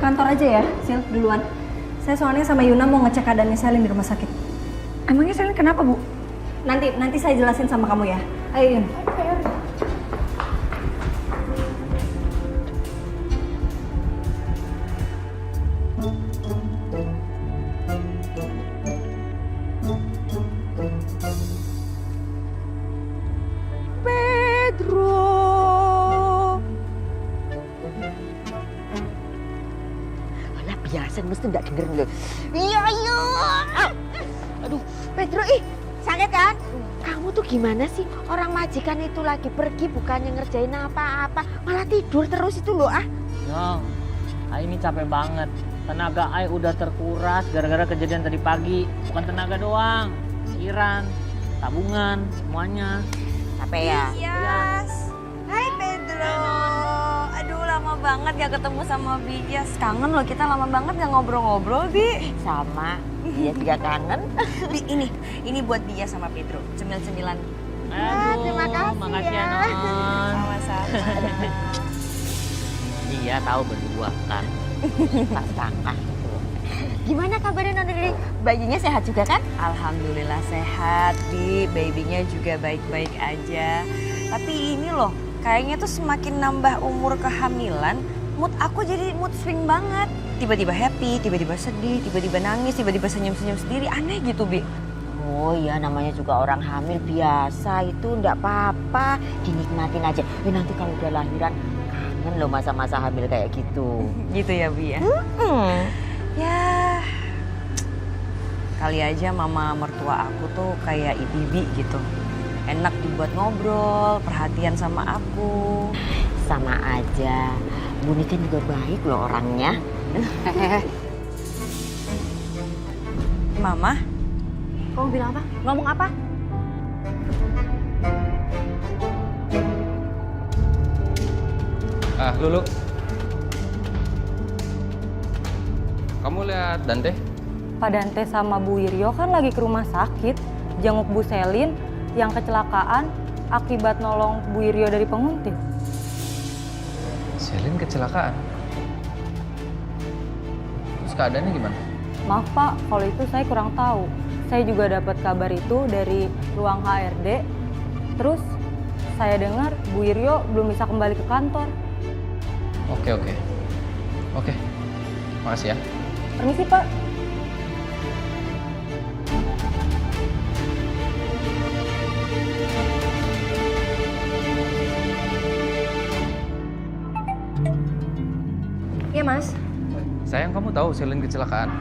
kantor aja ya, Sil, duluan. Saya soalnya sama Yuna mau ngecek keadaannya Selin di rumah sakit. Emangnya Selin kenapa, Bu? Nanti saya jelasin sama kamu ya. Ayo Yun. Alah biasa mesti nggak denger lo. Iya. Aduh, Pedro sakit kan? Kamu tuh gimana sih? Orang majikan itu lagi pergi bukannya ngerjain apa-apa, malah tidur terus itu loh ah. Nyong, Ai ini capek banget. Tenaga Ai udah terkuras gara-gara kejadian tadi pagi. Bukan tenaga doang, pikiran, tabungan, semuanya. Capek ya? Bias. Hai Pedro. Aduh lama banget gak ketemu sama Bias. Kangen loh kita lama banget gak ngobrol-ngobrol Bi. Sama, dia juga kangen. Bi ini buat Bias sama Pedro. Cemil-cemilan. Aduh, terima kasih makasih ya. ya Non. Sama-sama. Iya tahu berdua kan. Tak sangka. Gimana kabarnya Non Riri? Bayinya sehat juga kan? Alhamdulillah sehat Bi. Babynya juga baik-baik aja. Tapi ini loh kayaknya tuh semakin nambah umur kehamilan. Mood aku jadi mood swing banget. Tiba-tiba happy, tiba-tiba sedih, tiba-tiba nangis, tiba-tiba senyum-senyum sendiri. Aneh gitu Bi. Oh iya namanya juga orang hamil biasa itu ndak apa-apa dinikmatin aja. Nanti kalau udah lahiran kangen loh masa-masa hamil kayak gitu. Gitu ya Bi ya? Ya kali aja mama mertua aku tuh kayak bibi gitu. Enak dibuat ngobrol, perhatian sama aku. Sama aja, Bu Niken juga baik loh orangnya. Mama, Kamu bilang apa? Ngomong apa? Lulu. Kamu lihat Dante? Pak Dante sama Bu Wiryo kan lagi ke rumah sakit, jenguk Bu Selin yang kecelakaan akibat nolong Bu Wiryo dari penguntit. Selin kecelakaan. Terus keadaannya gimana? Maaf Pak, kalau itu saya kurang tahu. Saya juga dapat kabar itu dari ruang HRD. Terus saya dengar Bu Wiryo belum bisa kembali ke kantor. Oke. Makasih ya. Permisi Pak. Iya Mas. Sayang kamu tahu Selin kecelakaan.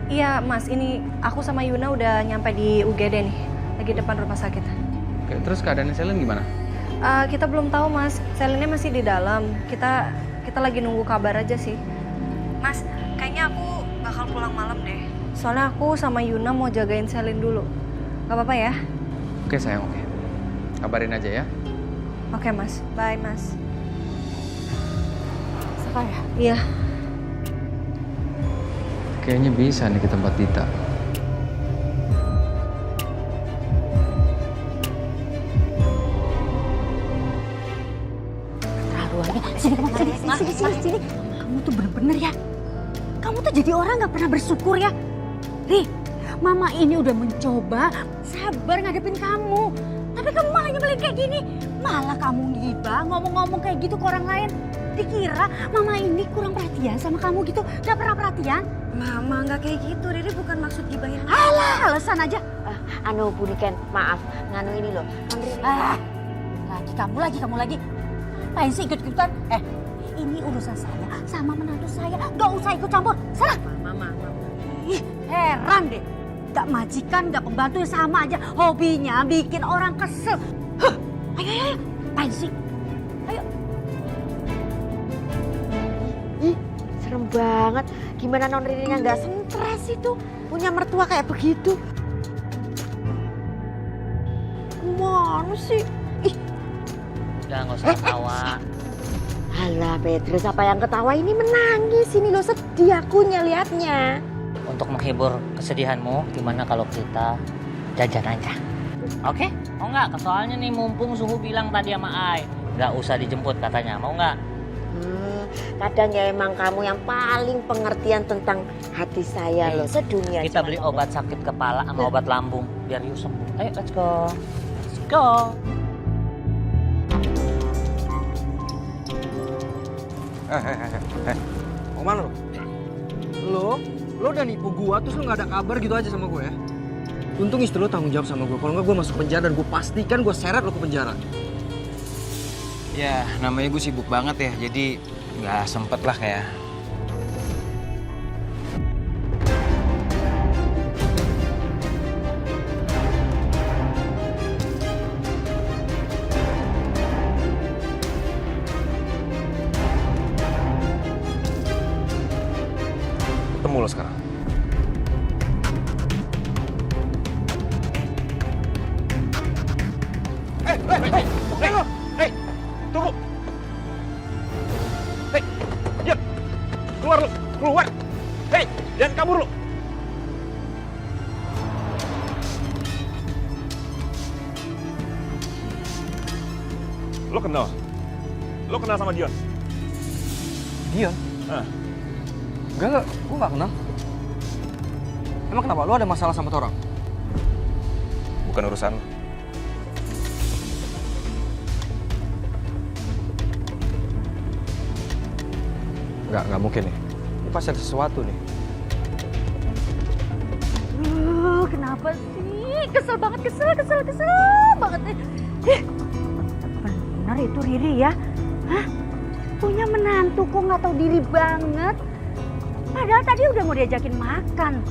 Iya Mas, ini aku sama Yuna udah nyampe di UGD nih. Lagi depan rumah sakit. Oke, terus keadaannya Selin gimana? Kita belum tahu Mas, Selinnya masih di dalam. Kita lagi nunggu kabar aja sih. Mas, kayaknya aku bakal pulang malam deh. Soalnya aku sama Yuna mau jagain Selin dulu. Gak apa-apa ya? Oke sayang, oke. Kabarin aja ya. Oke Mas, bye Mas. Saya. Iya. Kayaknya bisa nih ke tempat Dita. Terlaluannya. Sini. Kamu tuh bener-bener ya. Kamu tuh jadi orang nggak pernah bersyukur ya. Nih, Mama ini udah mencoba sabar ngadepin kamu. Tapi kamu malah nyebelin kayak gini. Malah kamu ngibah, ngomong-ngomong kayak gitu ke orang lain. Dikira Mama ini kurang perhatian sama kamu gitu. Gak pernah perhatian. Mama nggak kayak gitu. Riri bukan maksud gibahin. Alah, alasan aja. Bu Niken, maaf. Nganu ini loh. Kamu lagi. Ngapain sih ikut-ikutan? Ini urusan saya sama menantu saya. Gak usah ikut campur. Sana. Mama. Ih, heran deh. Gak majikan, gak pembantu sama aja. Hobinya bikin orang kesel. Ayo. Ngapain sih? Ayo. Ih, serem banget. Gimana Non Ririnya gak stres itu? Punya mertua kayak begitu. Gimana sih? Udah nggak usah ketawa. Alah Petrus, apa yang ketawa ini menangis. Ini lo sedih akunya liatnya. Untuk menghibur kesedihanmu, gimana kalau kita jajan aja? Oke? Mau nggak? Soalnya nih mumpung Suhu bilang tadi sama Ai, nggak usah dijemput katanya. Mau nggak? Kadang ya emang kamu yang paling pengertian tentang hati saya loh, sedunia. Kita beli obat sakit kepala sama obat lambung biar you sembuh. Ayo let's go. Let's go. Mau kemana lo? Lo udah nipu gua terus lo gak ada kabar gitu aja sama gue ya? Untung istri lo tanggung jawab sama gue, kalau nggak gue masuk penjara dan gue pastikan gue seret lo ke penjara. Ya, namanya gue sibuk banget ya, jadi nggak sempet lah kayak. Ketemu lo sekarang. Hei, tunggu. Hei, diam. Keluar lu, keluar. Hei, jangan kabur lu. Lo kenal? Lo kenal sama Dion? Dion? Enggak, gue gak kenal. Emang kenapa? Lo ada masalah sama orang? Bukan urusan lo. Nggak mungkin nih. Ini pasti ada sesuatu nih. Kenapa sih? Kesel banget, kesel banget nih. Benar itu Riri ya? Hah? Punya menantu kok nggak tahu diri banget. Padahal tadi udah mau diajakin makan.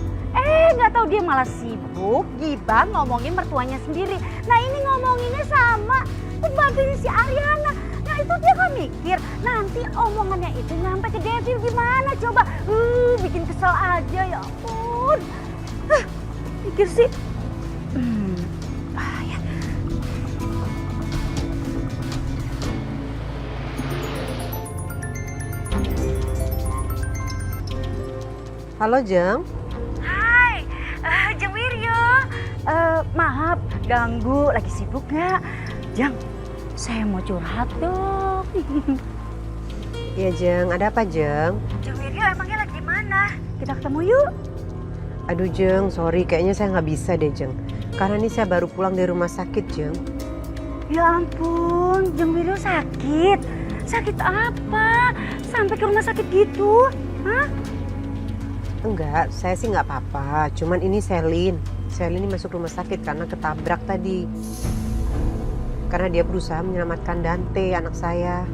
Nggak tahu dia malah sibuk, gibah ngomongin mertuanya sendiri. Nah ini ngomonginnya sama pembantunya si Ariana. Nah itu dia kan mikir nanti omongannya itu nyampe ke Devil gimana coba. Bikin kesel aja ya ampun. Pikir sih. Bahaya. Halo Jeng. Hai, Jeng Wiryo. Maaf ganggu, lagi sibuk nggak? Jeng, saya mau curhat dong. Iya Jeng, ada apa Jeng? Jeng Wiryo emangnya lagi di mana? Kita ketemu yuk. Aduh Jeng, sorry kayaknya saya nggak bisa deh Jeng. Karena ini saya baru pulang dari rumah sakit Jeng. Ya ampun, Jeng Wiryo sakit. Sakit apa? Sampai ke rumah sakit gitu? Hah? Enggak, saya sih nggak apa-apa. Cuman ini Selin. Selin ini masuk rumah sakit karena ketabrak tadi. Karena dia berusaha menyelamatkan Dante, anak saya.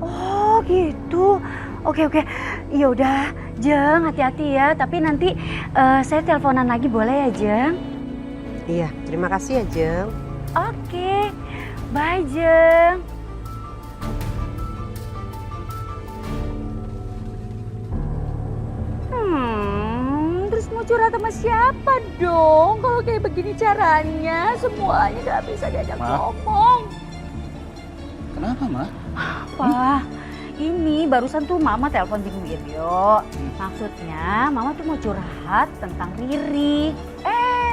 Oh gitu. Oke. Ya udah, Jeng hati-hati ya. Tapi nanti saya teleponan lagi boleh ya Jeng? Iya, terima kasih ya Jeng. Oke. Bye Jeng. Terus mau curhat sama siapa dong? Kalau kayak begini caranya, semuanya gak bisa diajak ngomong. Kenapa, Ma? Wah, ini barusan tuh Mama telepon Jeng Wiryo. Maksudnya Mama tuh mau curhat tentang Riri.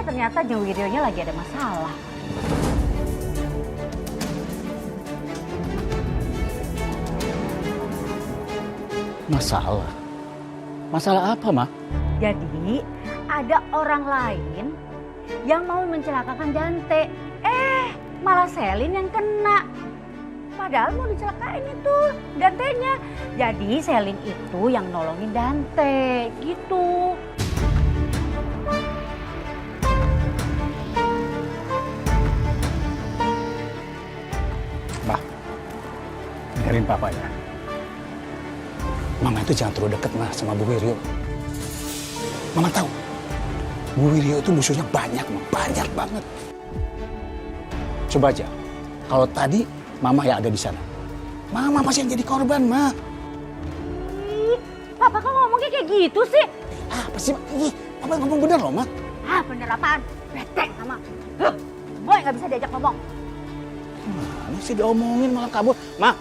Ternyata Jeng Wiryonya lagi ada masalah. Masalah? Masalah apa, Ma? Jadi ada orang lain yang mau mencelakakan Dante. Malah Selin yang kena. Padahal mau dicelakain itu Dantenya. Jadi Selin itu yang nolongin Dante gitu. Ma, dengerin Papa ya. Mama itu jangan terlalu deket Ma sama Bu Wiryo. Mama tahu, Bu Wiryo itu musuhnya banyak, Ma. Banyak banget. Coba aja, kalau tadi Mama yang ada di sana, Mama pasti yang jadi korban, Ma. Papa kok ngomongnya kayak gitu sih? Apa sih, Ma? Ih, Papa ngomong bener loh, Ma. Bener apaan? Bete sama. Boy nggak bisa diajak ngomong. Mana sih diomongin malah kabur. Ma.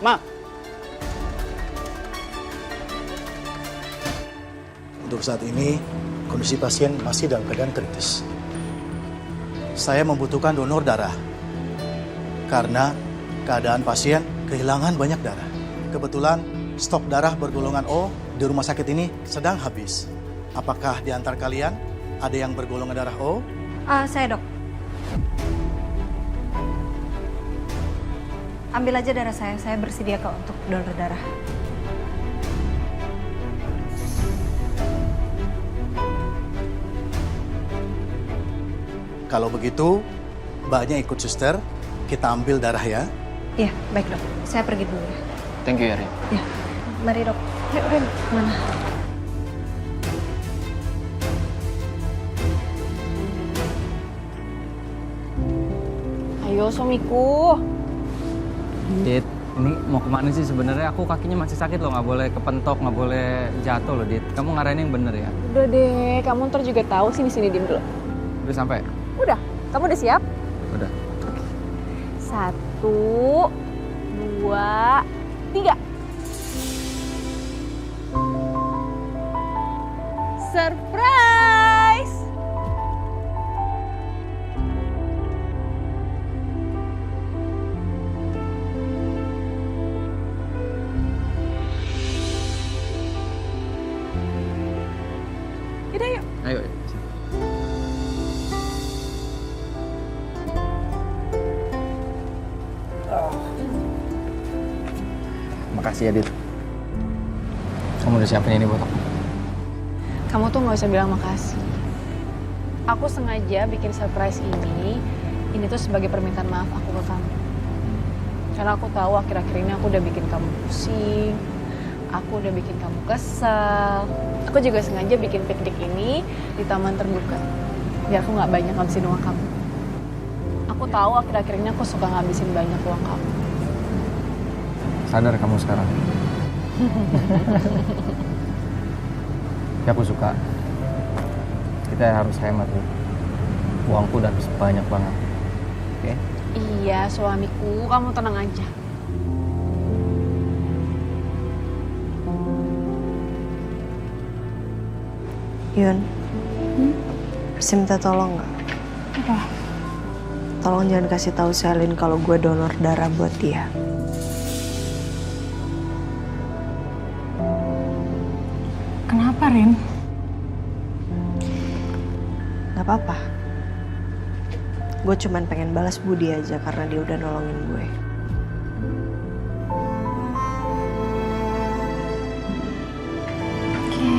Untuk saat ini, kondisi pasien masih dalam keadaan kritis. Saya membutuhkan donor darah karena keadaan pasien kehilangan banyak darah. Kebetulan stok darah bergolongan O di rumah sakit ini sedang habis. Apakah di antara kalian ada yang bergolongan darah O? Saya dok. Ambil aja darah saya bersedia kok untuk donor darah. Kalau begitu, mbaknya ikut suster, kita ambil darah ya. Iya, baik dok. Saya pergi dulu ya. Thank you ya, Rin. Ya, mari dok. Yuk Rin, kemana? Ayo suamiku. Dit, ini mau kemana sih sebenarnya? Aku kakinya masih sakit loh, nggak boleh kepentok, nggak boleh jatuh loh, Dit. Kamu ngarahin yang bener ya? Udah deh, kamu ntar juga tahu. Sini diem dulu. Udah sampai? Udah, kamu udah siap? Udah. 1, 2, 3. Surprise! Yaudah yuk. Ayo. Makasih ya, Dit. Kamu udah siapin ini buat aku. Kamu tuh nggak usah bilang makasih. Aku sengaja bikin surprise ini tuh sebagai permintaan maaf aku ke kamu. Karena aku tahu akhir-akhir ini aku udah bikin kamu pusing, aku udah bikin kamu kesel. Aku juga sengaja bikin piknik ini di taman terbuka, biar aku nggak banyak ngabisin uang kamu. Aku tahu akhir-akhir ini aku suka ngabisin banyak uang kamu. Sadar kamu sekarang. Ya aku suka. Kita harus hemat nih. Uangku udah habis banyak banget. Oke? Iya suamiku, kamu tenang aja. Yun, bisa minta tolong nggak? Apa? Tolong jangan kasih tahu Selin kalau gue donor darah buat dia. Kenapa, Rin? Gak apa-apa. Gue cuman pengen balas budi aja karena dia udah nolongin gue. Oke.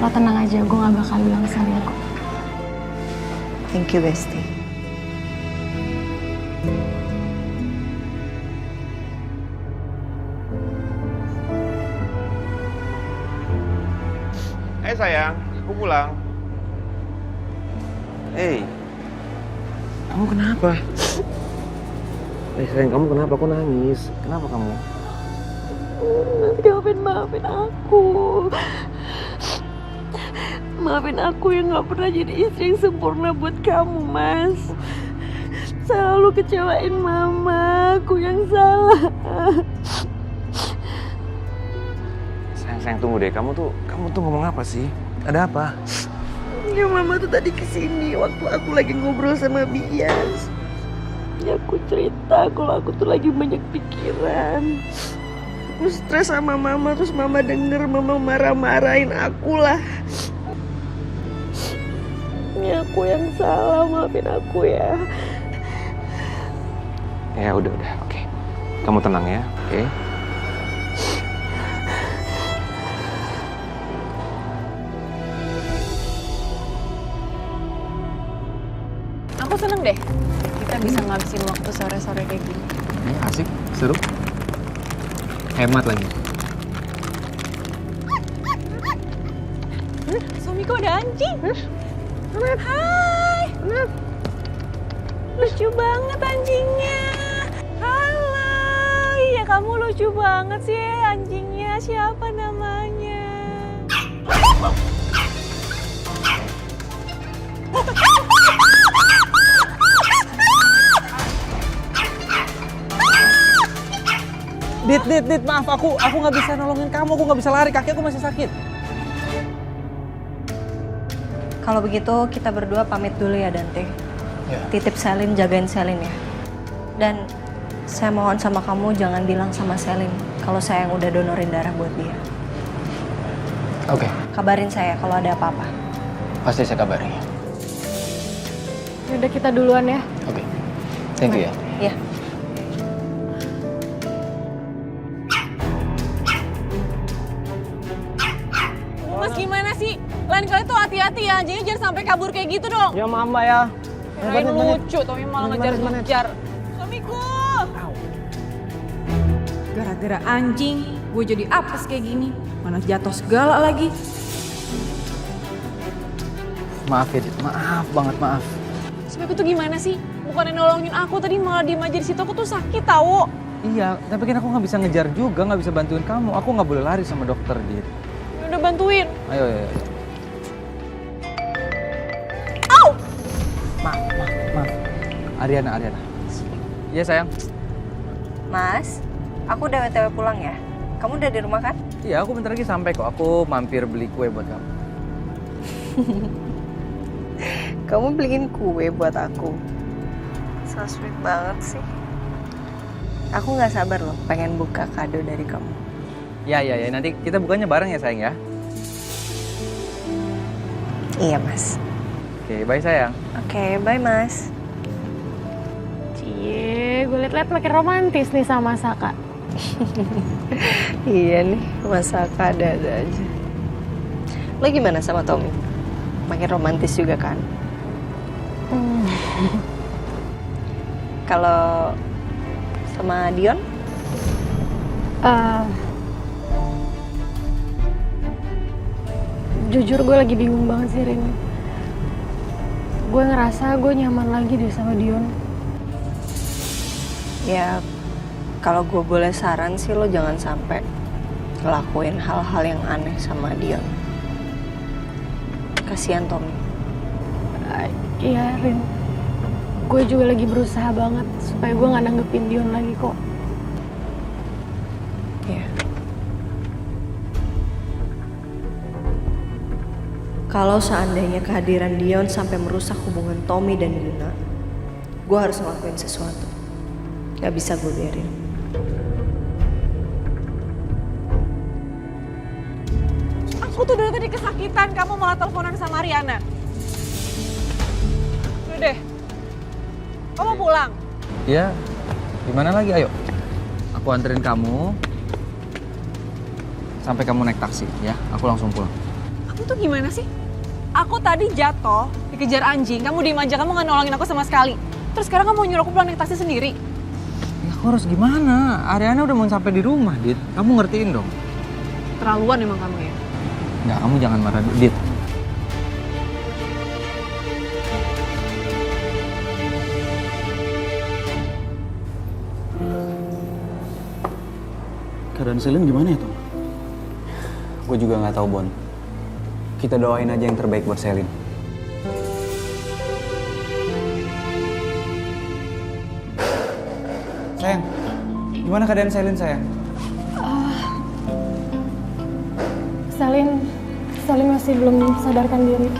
Lo tenang aja, gue gak bakal bilang Selin kok. Thank you, Besti. Sayang, aku pulang. Kamu kenapa? Sayang, kamu kenapa? Aku nangis. Kenapa kamu? Maafin aku. Maafin aku yang gak pernah jadi istri yang sempurna buat kamu, Mas. Selalu kecewain mama, aku yang salah. Sayang, tunggu deh. Kamu tuh ngomong apa sih? Ada apa? Ya mama tuh tadi kesini waktu aku lagi ngobrol sama Bias. Ya aku cerita kalau aku tuh lagi banyak pikiran. Aku stres sama mama, terus mama denger mama marah-marahin aku lah. Ya aku yang salah, maafin aku ya. Ya udah, oke. Kamu tenang ya, oke? Aku seneng deh, kita bisa ngabisin waktu sore-sore kayak gini. Ini asik, seru. Hemat lagi. Suamiku ada anjing. Hai. Lucu banget anjingnya. Halo. Iya kamu lucu banget sih anjingnya. Siapa namanya? Dit, maaf aku nggak bisa nolongin kamu, aku nggak bisa lari, kaki aku masih sakit. Kalau begitu kita berdua pamit dulu ya Dante. Ya. Titip Selin, jagain Selin ya. Dan saya mohon sama kamu jangan bilang sama Selin kalau saya yang udah donorin darah buat dia. Oke, Kabarin saya kalau ada apa-apa. pasti saya kabari. Udah kita duluan ya. Oke, thank you ya. Iya. Mas gimana sih? Lain kali tuh hati-hati ya, jadi jangan sampai kabur kayak gitu dong. Ya maaf Mbak ya. Kirain lucu, tapi malah ngejar-ngejar. Suamiku! Gara-gara anjing, gue jadi apes kayak gini. Mana jatuh segala lagi. Maaf ya, Dit. Maaf banget, maaf. Suamiku tuh gimana sih? Bukannya nolongin aku, tadi malah diem aja di situ. Aku tuh sakit tahu. Iya, tapi kan aku nggak bisa ngejar juga, nggak bisa bantuin kamu. Aku nggak boleh lari sama dokter, Dit. Ya udah bantuin. Ayo, ayo, ayo. Au! Maaf. Ariana. Iya, sayang. Mas, aku udah WTW pulang ya. Kamu udah di rumah kan? Iya, aku bentar lagi sampai kok. Aku mampir beli kue buat kamu. Kamu beliin kue buat aku. So sweet banget sih. Aku nggak sabar loh, pengen buka kado dari kamu. Ya. Nanti kita bukanya bareng ya, sayang ya. Iya, Mas. Oke, bye sayang. Oke, bye, Mas. Cie, gue liat-liat makin romantis nih sama Saka. Iya nih, masa ada-ada aja. Lo gimana sama Tommy? Makin romantis juga kan? Kalau sama Dion? Jujur gue lagi bingung banget sih, Rin. Gue ngerasa gue nyaman lagi deh sama Dion. Ya, kalau gue boleh saran sih lo jangan sampai ngelakuin hal-hal yang aneh sama Dion. Kasihan Tommy. Iya, Rin. Gue juga lagi berusaha banget supaya gue gak nanggepin Dion lagi kok. Ya. Kalau seandainya kehadiran Dion sampai merusak hubungan Tommy dan Yuna, gue harus ngelakuin sesuatu. Gak bisa gue biarin. Aku tuh dari tadi kesakitan, kamu malah teleponan sama Ariana. Udah deh. Kamu pulang? Iya, gimana lagi? Ayo. Aku anterin kamu. Sampai kamu naik taksi ya. Aku langsung pulang. Kamu tuh gimana sih? Aku tadi jatuh, dikejar anjing. Kamu diem aja, kamu gak nolongin aku sama sekali. Terus sekarang kamu mau nyuruh aku pulang naik taksi sendiri? Ya aku harus gimana? Ariana udah mau sampai di rumah, Dit. Kamu ngertiin dong. Terlaluan emang kamu ya. Nggak, kamu jangan marah, Dit. Keadaan Selin gimana ya, Tom? Gue juga nggak tahu, Bon. Kita doain aja yang terbaik buat Selin. Sayang, gimana keadaan Selin, sayang? Selin masih belum sadarkan diri.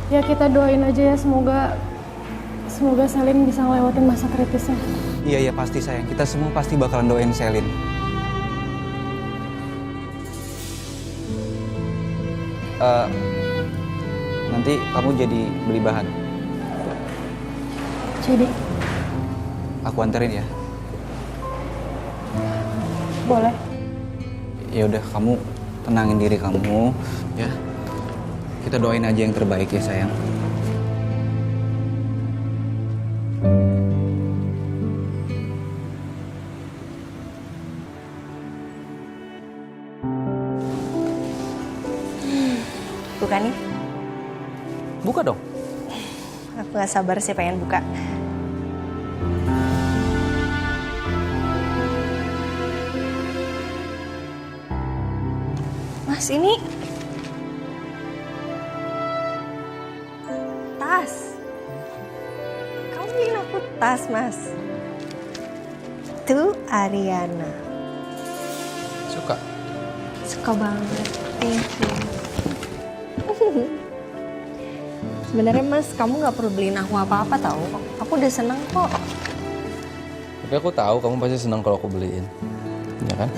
Ya kita doain aja ya, semoga Selin bisa ngelewatin masa kritisnya. Iya, pasti sayang. Kita semua pasti bakalan doain Selin. Nanti kamu jadi beli bahan. Jadi? Aku anterin ya. Boleh. Ya udah, kamu tenangin diri kamu, ya. Kita doain aja yang terbaik ya, sayang. Buka nih. Buka dong. Aku gak sabar sih pengen buka. Mas, ini tas. Kamu beliin aku tas, Mas. Itu Ariana. Suka? Suka banget. Thank you. Sebenarnya Mas, kamu nggak perlu beliin aku apa-apa tahu. Aku udah seneng kok. Tapi aku tahu kamu pasti senang kalau aku beliin. Ya kan?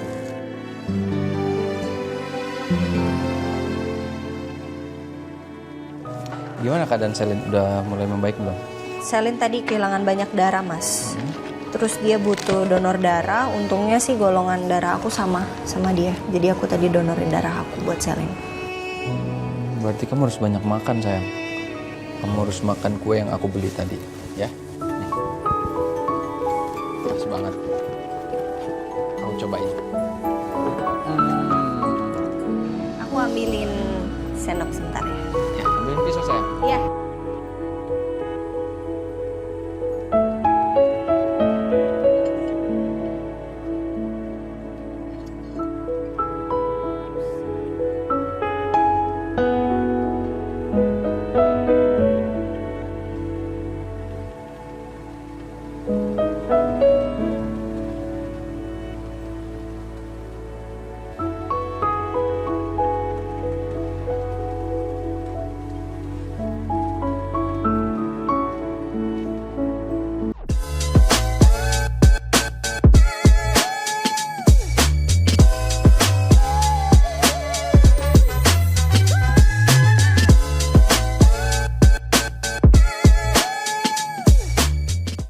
Gimana keadaan Selin? Udah mulai membaik belum? Selin tadi kehilangan banyak darah, Mas. Terus dia butuh donor darah. Untungnya sih golongan darah aku sama dia. Jadi aku tadi donorin darah aku buat Selin. Berarti kamu harus banyak makan, sayang. Kamu harus makan kue yang aku beli tadi, ya. Nih. Pas banget. Kamu cobain. Aku ambilin sendok sebentar ya. Ya, ambilin pisau, sayang. Iya.